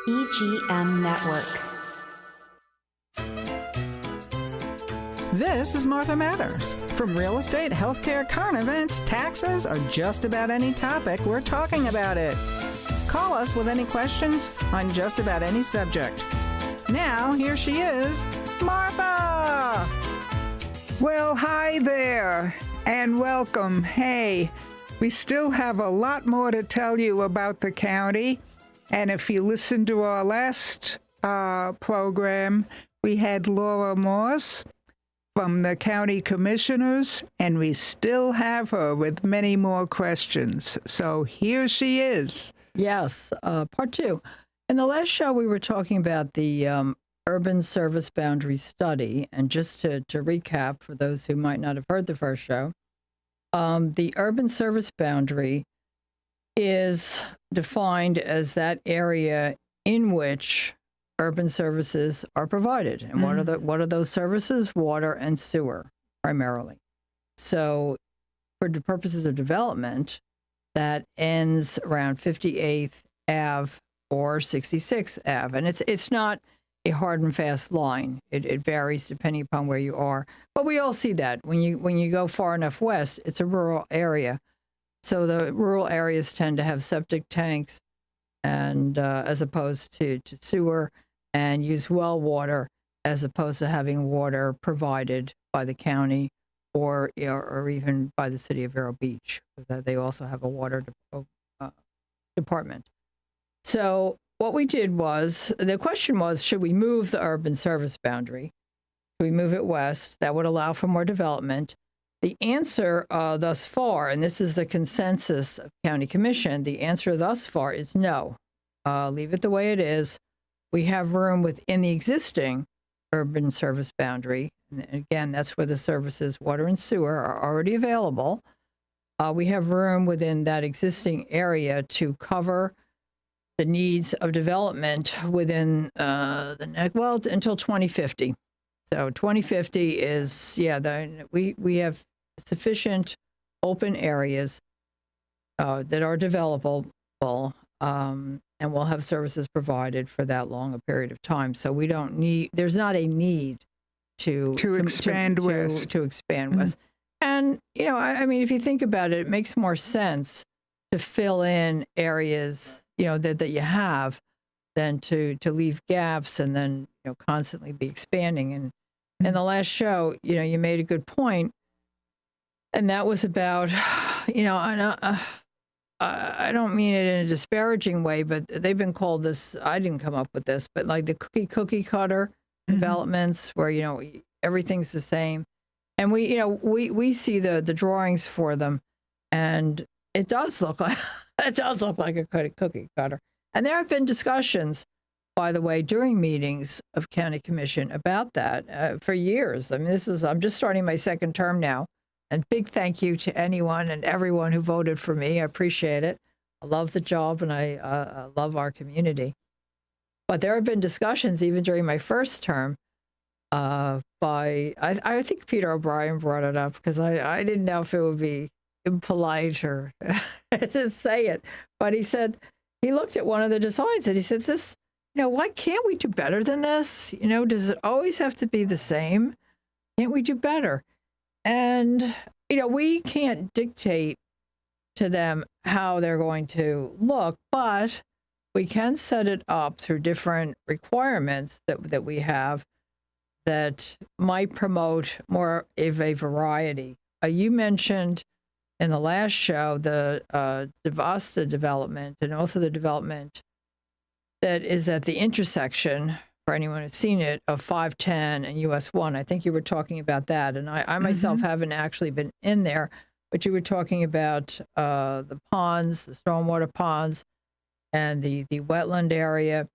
EGM Network. This is Martha Matters. From real estate, healthcare, current events, taxes, or just about any topic, we're talking about it. Call us with any questions on just about any subject. Now, here she is, Martha! Well, hi there, and welcome. Hey, we still have a lot more to tell you about the county, and if you listened to our last program, we had Laura Morse from the county commissioners, and we still have her with many more questions. So here she is. Yes, part two. In the last show, we were talking about the urban service boundary study. And just to recap, for those who might not have heard the first show, the urban service boundary is defined as that area in which urban services are provided. And what are those services? Water and sewer, primarily. So for the purposes of development, that ends around 58th Ave or 66th Ave. And it's not a hard and fast line. It varies depending upon where you are. But we all see that. When you go far enough west, it's a rural area. So the rural areas tend to have septic tanks and as opposed to sewer, and use well water as opposed to having water provided by the county or even by the city of Vero Beach. They also have a water department. So what we did was, the question was, should we move the urban service boundary? Should we move it west? That would allow for more development. The answer thus far, and this is the consensus of County Commission, the answer thus far is no. Leave it the way it is. We have room within the existing urban service boundary. And again, that's where the services, water and sewer, are already available. We have room within that existing area to cover the needs of development within until 2050. So 2050 is, we have sufficient open areas that are developable, and we'll have services provided for that long a period of time. So there's not a need to expand west. To expand west. And, I mean, if you think about it, it makes more sense to fill in areas, that you have than to leave gaps and then, constantly be expanding. And in the last show, you made a good point. And that was about, I don't mean it in a disparaging way, but they've been called this, I didn't come up with this, but like the cookie cutter developments where, everything's the same. And we see the drawings for them, and it does look like a cookie cutter. And there have been discussions, by the way, during meetings of County Commission about that for years. I mean, I'm just starting my second term now. And big thank you to anyone and everyone who voted for me. I appreciate it. I love the job, and I love our community. But there have been discussions even during my first term I think Peter O'Brien brought it up because I didn't know if it would be impolite or to say it. But he said, he looked at one of the designs and he said, why can't we do better than this? Does it always have to be the same? Can't we do better? And, we can't dictate to them how they're going to look, but we can set it up through different requirements that we have that might promote more of a variety. You mentioned in the last show the Devasta development, and also the development that is at the intersection, for anyone who's seen it, of 510 and US 1. I think you were talking about that. And I myself haven't actually been in there, but you were talking about the ponds, the stormwater ponds, and the wetland area.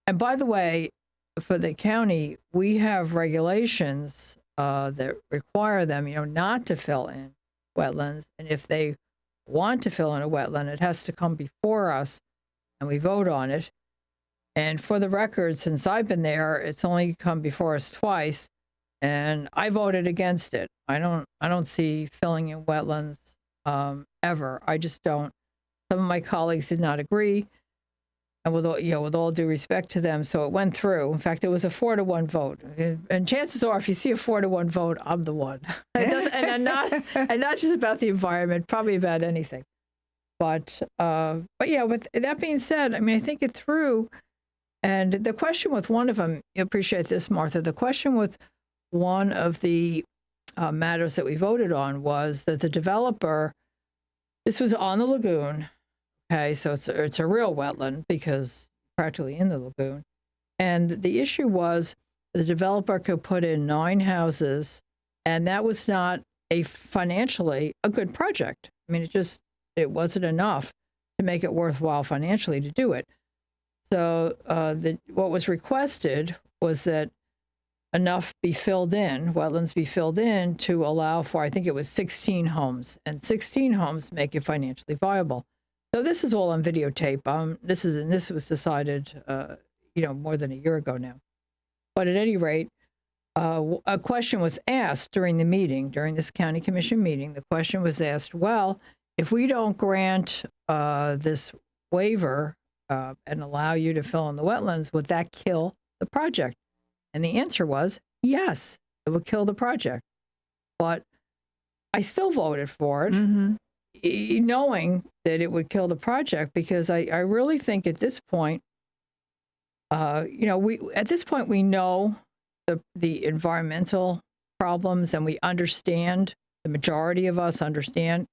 And by the way, for the county, we have regulations that require them, not to fill in wetlands. And if they want to fill in a wetland, it has to come before us and we vote on it. And for the record, since I've been there, it's only come before us twice, and I voted against it. I don't see filling in wetlands ever. I just don't. Some of my colleagues did not agree. and with all due respect to them, so it went through. In fact, it was a 4-1 vote, and chances are, if you see a 4-1 vote, I'm the one. It doesn't, and not just about the environment, probably about anything. But yeah, with that being said, I mean, I think it through. And the question with one of them, you appreciate this, Martha. The question with one of the matters that we voted on was that the developer, this was on the lagoon. Okay, so it's a real wetland because practically in the lagoon. And the issue was the developer could put in 9 houses, and that was not financially a good project. I mean, it wasn't enough to make it worthwhile financially to do it. So what was requested was that enough be filled in, wetlands be filled in to allow for, I think it was 16 homes, and 16 homes make it financially viable. So this is all on videotape. This was decided, more than a year ago now. But at any rate, a question was asked during this county commission meeting. The question was asked, well, if we don't grant this waiver and allow you to fill in the wetlands, would that kill the project? And the answer was yes, it would kill the project. But I still voted for it. Mm-hmm. Knowing that it would kill the project, because I really think at this point, we know the environmental problems, and we understand, the majority of us understand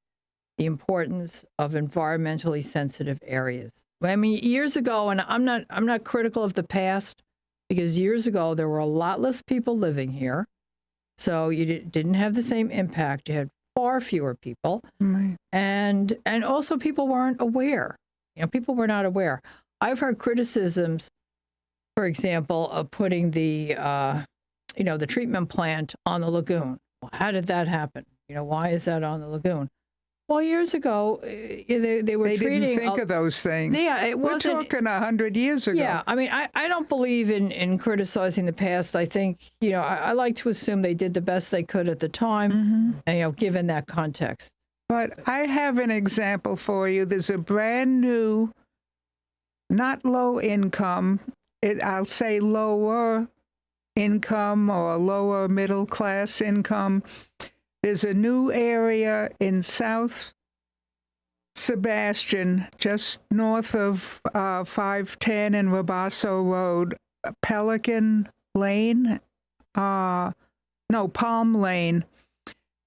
the importance of environmentally sensitive areas. I mean, years ago, and I'm not critical of the past, because years ago there were a lot less people living here, so you didn't have the same impact. You had far fewer people, right. and also people weren't aware. People were not aware. I've heard criticisms, for example, of putting the treatment plant on the lagoon. Well, how did that happen? Why is that on the lagoon? Well, years ago, they were treating. They didn't think of those things. Yeah, it wasn't. We're talking 100 years ago. Yeah, I mean, I don't believe in criticizing the past. I think, I like to assume they did the best they could at the time, mm-hmm. and, given that context. But I have an example for you. There's a brand new, not low income, I'll say lower income or lower middle class income. There's a new area in South Sebastian, just north of 510 and Robasso Road, Pelican Lane, Palm Lane.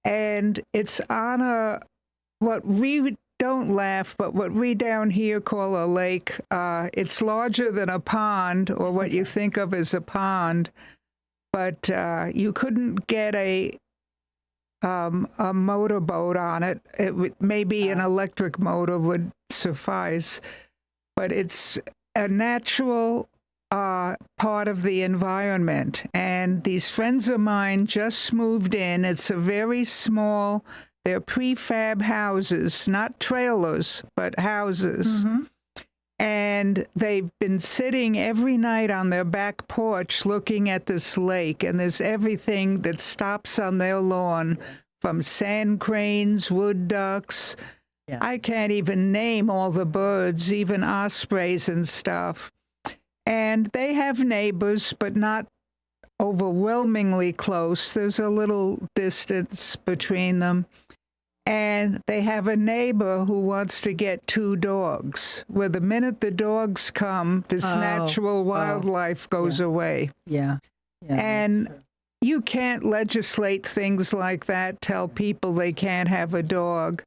And it's on what we don't laugh, but what we down here call a lake. It's larger than a pond, or what you think of as a pond, but you couldn't get a motorboat on it. Maybe an electric motor would suffice, but it's a natural part of the environment. And these friends of mine just moved in. It's a very small, they're prefab houses, not trailers, but houses. Mm-hmm. And they've been sitting every night on their back porch looking at this lake, and there's everything that stops on their lawn, from sand cranes, wood ducks. Yeah. I can't even name all the birds, even ospreys and stuff. And they have neighbors, but not overwhelmingly close. There's a little distance between them. And they have a neighbor who wants to get 2 dogs, where the minute the dogs come, this natural wildlife goes away. Yeah. And you can't legislate things like that, tell people they can't have a dog.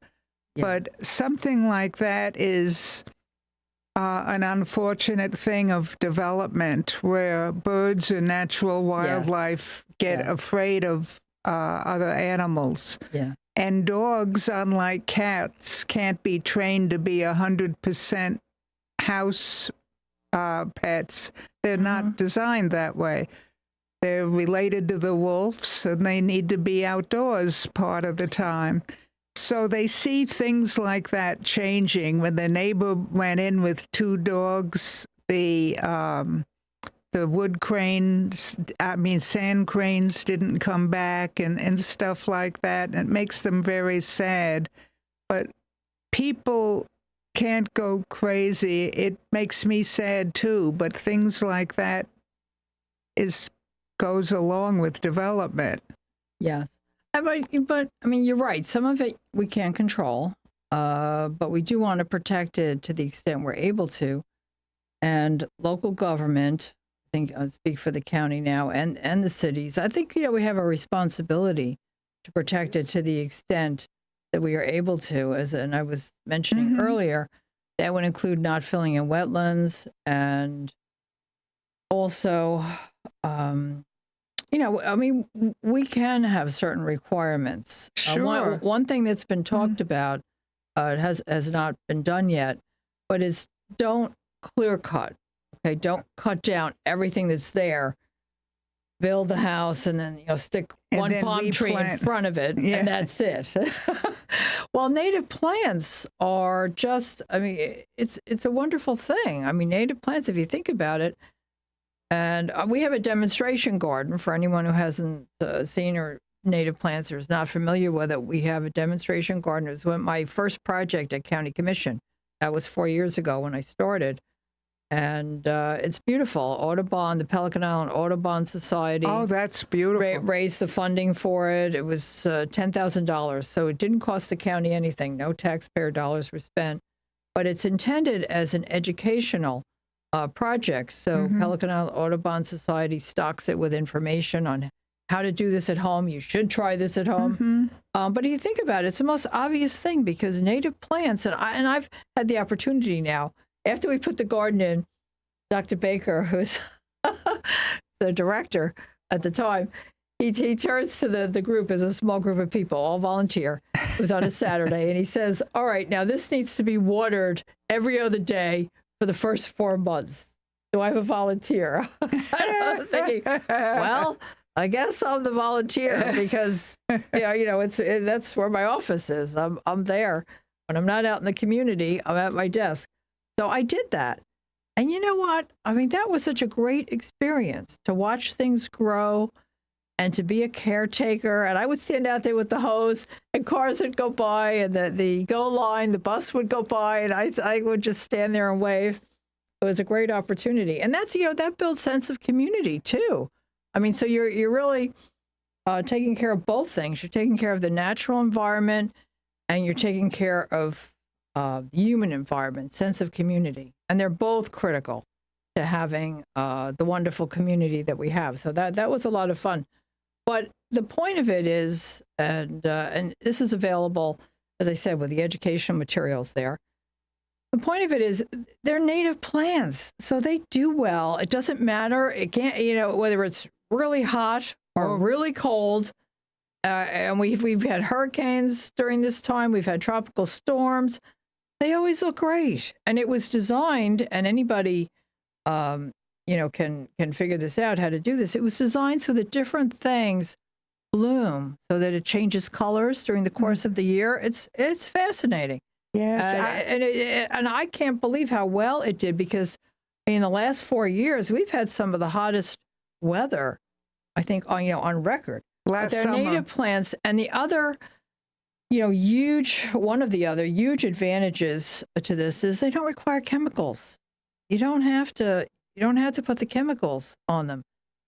Yeah. But something like that is an unfortunate thing of development, where birds and natural wildlife get afraid of other animals. Yeah. And dogs, unlike cats, can't be trained to be 100% house pets. They're not designed that way. They're related to the wolves, and they need to be outdoors part of the time. So they see things like that changing. When the neighbor went in with 2 dogs, the wood cranes, sand cranes didn't come back, and stuff like that. It makes them very sad. But people can't go crazy. It makes me sad too, but things like that goes along with development. Yes. But I mean, you're right. Some of it we can't control, but we do want to protect it to the extent we're able to. And local government, I think I speak for the county now and the cities, I think, we have a responsibility to protect it to the extent that we are able to. And I was mentioning earlier, that would include not filling in wetlands and also, I mean, we can have certain requirements. Sure. One thing that's been talked about, it has not been done yet, but is don't clear cut. Okay, don't cut down everything that's there. Build the house and then stick And one then palm tree in replant. front of it, Yeah. and that's it. Well, native plants are just, I mean, it's a wonderful thing. I mean, native plants, if you think about it, and we have a demonstration garden for anyone who hasn't seen or native plants or is not familiar with it. We have a demonstration garden. It was my first project at County Commission. That was 4 years ago when I started. And it's beautiful. Audubon, the Pelican Island Audubon Society. Oh, that's beautiful. Raised the funding for it. It was $10,000. So it didn't cost the county anything. No taxpayer dollars were spent. But it's intended as an educational project. So Pelican Island Audubon Society stocks it with information on how to do this at home. You should try this at home. But if you think about it, it's the most obvious thing because native plants, and I've had the opportunity now, after we put the garden in, Dr. Baker, who's the director at the time, he turns to the group as a small group of people, all volunteer. It was on a Saturday, and he says, all right, now this needs to be watered every other day for the first 4 months. Do I have a volunteer? I'm thinking, well, I guess I'm the volunteer because that's where my office is. I'm there. When I'm not out in the community, I'm at my desk. So I did that. And you know what? I mean, that was such a great experience to watch things grow and to be a caretaker. And I would stand out there with the hose and cars would go by and the go line, the bus would go by and I would just stand there and wave. It was a great opportunity. And that's, that builds sense of community too. I mean, so you're really taking care of both things. You're taking care of the natural environment and you're taking care of the human environment, sense of community. And they're both critical to having the wonderful community that we have. So that was a lot of fun. But the point of it is, and this is available, as I said, with the educational materials there. The point of it is they're native plants, so they do well. It doesn't matter. It can't, whether it's really hot or really cold. And we've had hurricanes during this time. We've had tropical storms. They always look great. And it was designed, and anybody, can figure this out, how to do this. It was designed so that different things bloom, so that it changes colors during the course of the year. It's fascinating. Yes. And I can't believe how well it did because in the last 4 years, we've had some of the hottest weather, I think, on record. Last They're summer. native plants. And the other, one of the other huge advantages to this is they don't require chemicals. You don't have to put the chemicals on them.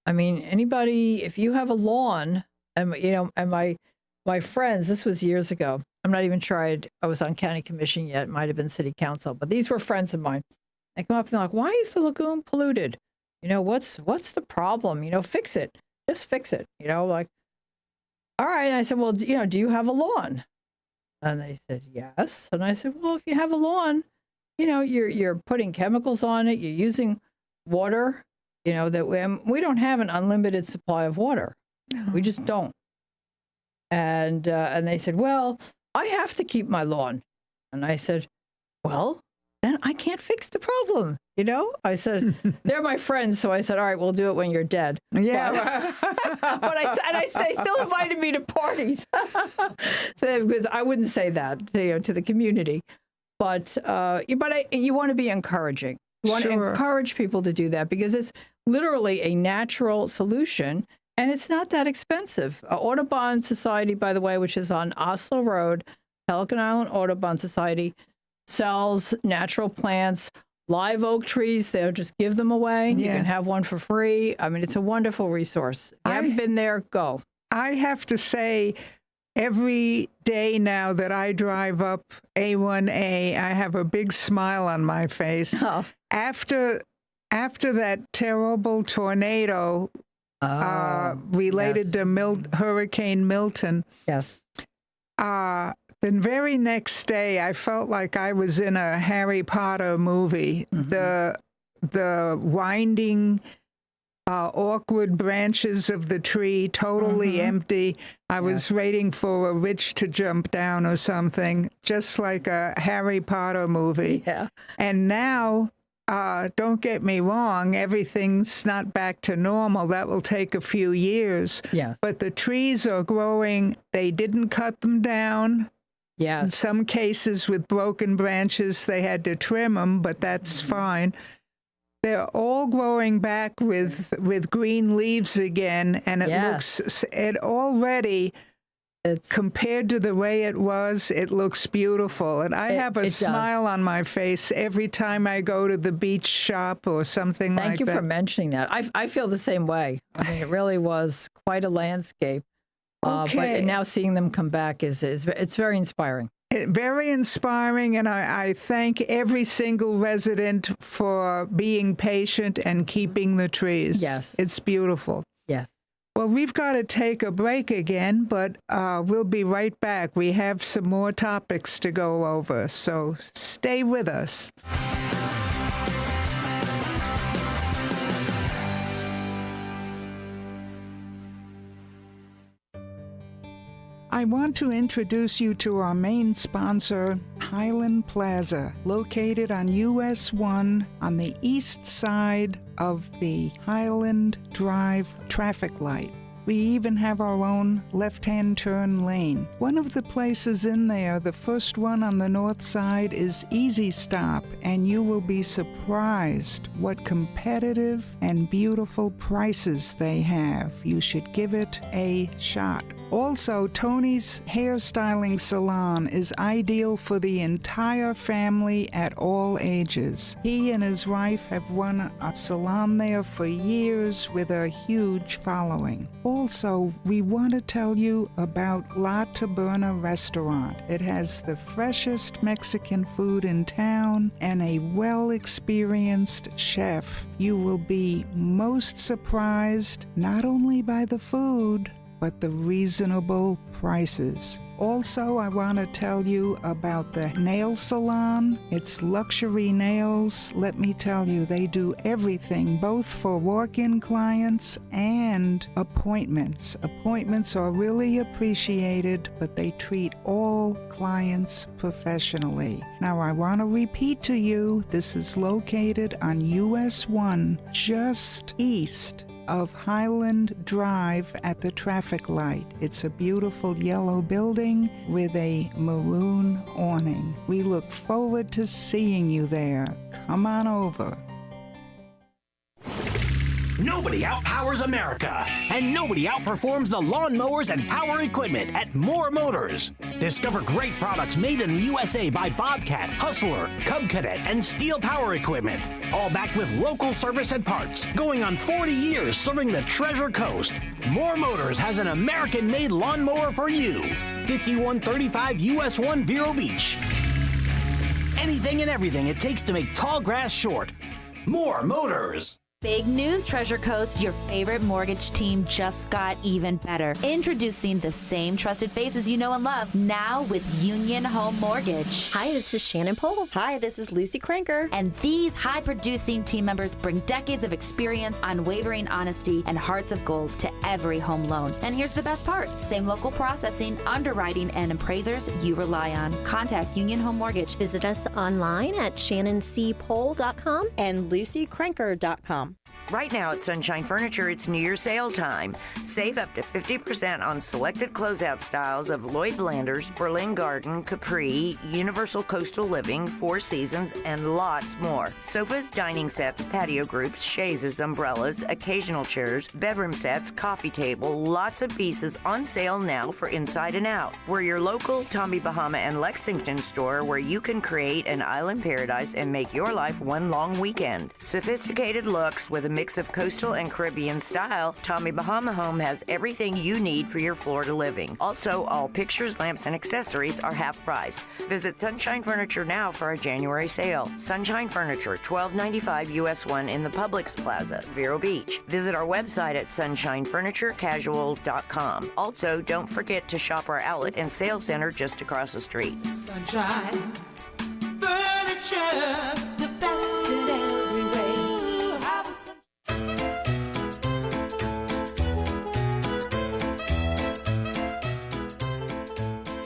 I mean, anybody, if you have a lawn, and my friends, this was years ago. I'm not even sure I was on county commission yet. It might have been city council, but these were friends of mine. They come up and they're like, why is the lagoon polluted? What's the problem? Fix it. Just fix it. Like, all right. And I said, well, do you have a lawn? And they said, yes. And I said, well, if you have a lawn, you're putting chemicals on it. You're using water, that we don't have an unlimited supply of water. We just don't. And they said, well, I have to keep my lawn. And I said, well, then I can't fix the problem. I said, they're my friends. So I said, all right, we'll do it when you're dead. Yeah. But they still invited me to parties. Because I wouldn't say that to the community. But you want to be encouraging. You want to encourage people to do that because it's literally a natural solution. And it's not that expensive. Audubon Society, by the way, which is on Oslo Road, Pelican Island Audubon Society, sells natural plants, live oak trees. They'll just give them away. You Yeah. can have one for free. I mean, it's a wonderful resource. If you haven't been there, go. I have to say, every day now that I drive up A1A, I have a big smile on my face. Oh. After that terrible tornado related to Hurricane Milton, Yes. the very next day, I felt like I was in a Harry Potter movie. The winding, awkward branches of the tree, totally empty. I was waiting for a witch to jump down or something, just like a Harry Potter movie. Yeah. And now, don't get me wrong, everything's not back to normal. That will take a few years. Yes. But the trees are growing. They didn't cut them down. In Yes. some cases with broken branches, they had to trim them, but that's fine. They're all growing back with green leaves again, and it already, compared to the way it was, it looks beautiful. And I have a it does. smile on my face every time I go to the beach shop or something like that. Thank you for mentioning that. I feel the same way. I mean, it really was quite a landscape. Okay. But now seeing them come back it's very inspiring. Very inspiring, and I thank every single resident for being patient and keeping the trees. Yes. It's beautiful. Yes. Well, we've got to take a break again, but we'll be right back. We have some more topics to go over, so stay with us. I want to introduce you to our main sponsor, Highland Plaza, located on US 1 on the east side of the Highland Drive traffic light. We even have our own left-hand turn lane. One of the places in there, the first one on the north side, is Easy Stop, and you will be surprised what competitive and beautiful prices they have. You should give it a shot. Also, Tony's Hairstyling Salon is ideal for the entire family at all ages. He and his wife have run a salon there for years with a huge following. Also, we want to tell you about La Taberna Restaurant. It has the freshest Mexican food in town and a well-experienced chef. You will be most surprised not only by the food, but the reasonable prices. Also, I want to tell you about the nail salon. It's Luxury Nails. Let me tell you, they do everything, both for walk-in clients and appointments. Appointments are really appreciated, but they treat all clients professionally. Now, I want to repeat to you, this is located on US 1, just east of Highland Drive at the traffic light. It's a beautiful yellow building with a maroon awning. We look forward to seeing you there. Come on over. Nobody outpowers America, and nobody outperforms the lawnmowers and power equipment at Moore Motors. Discover great products made in the USA by Bobcat, Hustler, Cub Cadet, and Steel Power Equipment. All backed with local service and parts. Going on 40 years serving the Treasure Coast. Moore Motors has an American-made lawnmower for you. 5135 US 1 Vero Beach. Anything and everything it takes to make tall grass short. Moore Motors. Big news, Treasure Coast. Your favorite mortgage team just got even better. Introducing the same trusted faces you know and love, now with Union Home Mortgage. Hi, this is Shannon Pohl. Hi, this is Lucy Cranker. And these high-producing team members bring decades of experience, unwavering honesty, and hearts of gold to every home loan. And here's the best part. Same local processing, underwriting, and appraisers you rely on. Contact Union Home Mortgage. Visit us online at shannoncpohl.com And LucyCranker.com. Right now at Sunshine Furniture, it's New Year's sale time. Save up to 50% on selected closeout styles of Lloyd Landers, Berlin Garden, Capri, Universal Coastal Living, Four Seasons, and lots more. Sofas, dining sets, patio groups, chaises, umbrellas, occasional chairs, bedroom sets, coffee table, lots of pieces on sale now for inside and out. We're your local Tommy Bahama and Lexington store where you can create an island paradise and make your life one long weekend. Sophisticated looks with a mix of coastal and Caribbean style, Tommy Bahama Home has everything you need for your Florida living. Also, all pictures, lamps, and accessories are half price. Visit Sunshine Furniture now for our January sale. Sunshine Furniture, 1295 US 1 in the Publix Plaza, Vero Beach. Visit our website at sunshinefurniturecasual.com. Also, don't forget to shop our outlet and sales center just across the street. Sunshine Furniture, the best in every way.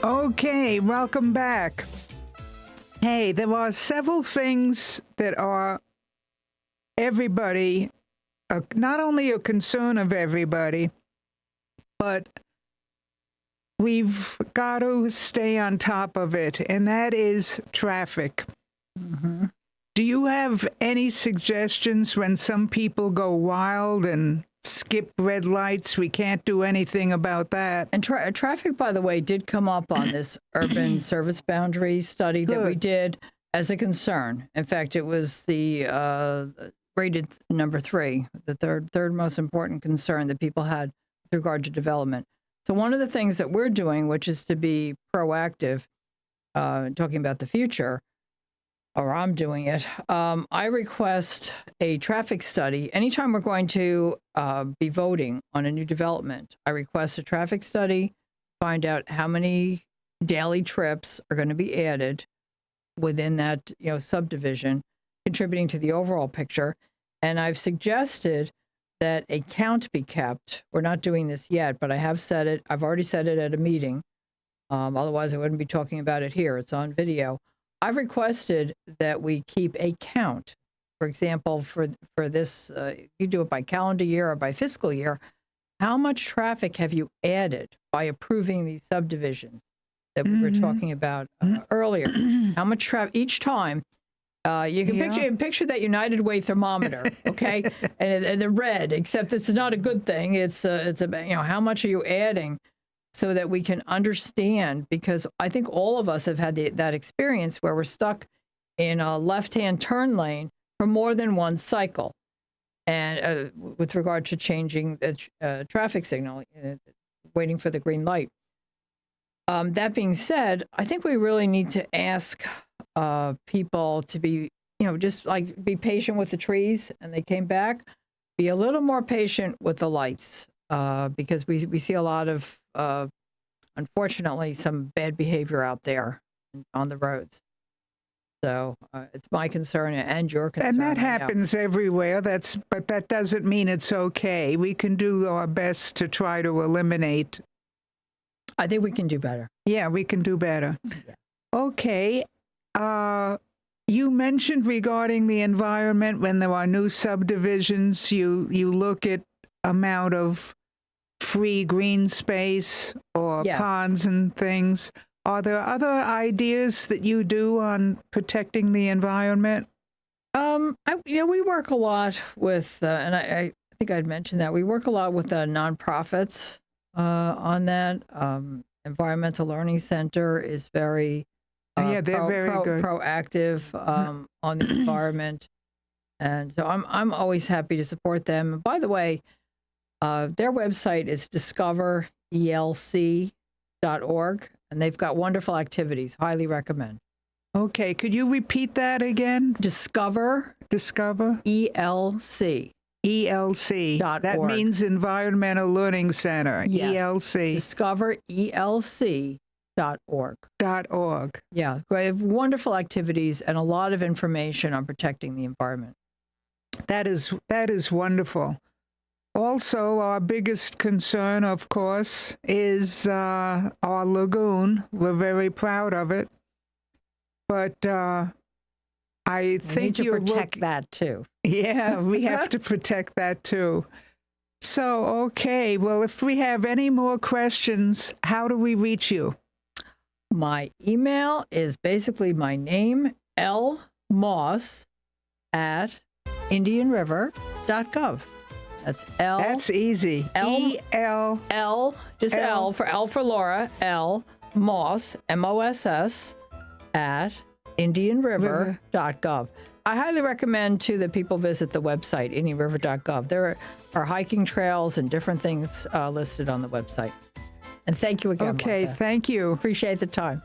Okay, welcome back. Hey, there are several things that are everybody, not only a concern of everybody, but we've got to stay on top of it, and that is traffic. Mm-hmm. Do you have any suggestions when some people go wild and skip red lights? We can't do anything about that. And traffic, by the way, did come up on this urban service boundary study that we did as a concern. In fact, it was the rated number 3, the third most important concern that people had with regard to development. So one of the things that we're doing, which is to be proactive, talking about the future, or I'm doing it, I request a traffic study. Anytime we're going to be voting on a new development, I request a traffic study, find out how many daily trips are going to be added within that subdivision, contributing to the overall picture. And I've suggested that a count be kept. We're not doing this yet, but I have said it. I've already said it at a meeting. Otherwise, I wouldn't be talking about it here. It's on video. I've requested that we keep a count. For example, for this, you do it by calendar year or by fiscal year. How much traffic have you added by approving these subdivisions that we were talking about earlier? How much traffic each time? You can picture that United Way thermometer, okay, and the red. Except it's not a good thing. It's how much are you adding? So that we can understand, because I think all of us have had that experience where we're stuck in a left-hand turn lane for more than one cycle. And with regard to changing the traffic signal, waiting for the green light. That being said, I think we really need to ask people to be, just like be patient with the trees, and they came back. Be a little more patient with the lights, because we see a lot of unfortunately, some bad behavior out there on the roads. So it's my concern and your concern. And that happens everywhere. But that doesn't mean it's okay. We can do our best to try to eliminate. I think we can do better. Yeah, we can do better. Yeah. Okay. You mentioned regarding the environment, when there are new subdivisions, you look at amount of free green space or ponds and things. Are there other ideas that you do on protecting the environment? We work a lot with, and I think I'd mentioned that, we work a lot with nonprofits on that. Environmental Learning Center is very, they're very good. Proactive on the environment. And so I'm always happy to support them. And by the way, their website is discoverelc.org, and they've got wonderful activities. Highly recommend. Okay, could you repeat that again? Discover ELC. ELC. That .org. means Environmental Learning Center. Yes. ELC. DiscoverELC.org. .org. Yeah, great. Wonderful activities and a lot of information on protecting the environment. That is wonderful. Also, our biggest concern, of course, is our lagoon. We're very proud of it. But I We think need to you're protect that too. Yeah, we have to protect that too. So, okay, well, if we have any more questions, how do we reach you? My email is basically my name, lmoss at indianriver.gov. That's L. That's easy. L- E-L. L, just L for Laura, L Moss, MOSS, at indianriver.gov. I highly recommend, too, that people visit the website, indianriver.gov. There are hiking trails and different things listed on the website. And thank you again, Okay, Martha. thank you. Appreciate the time.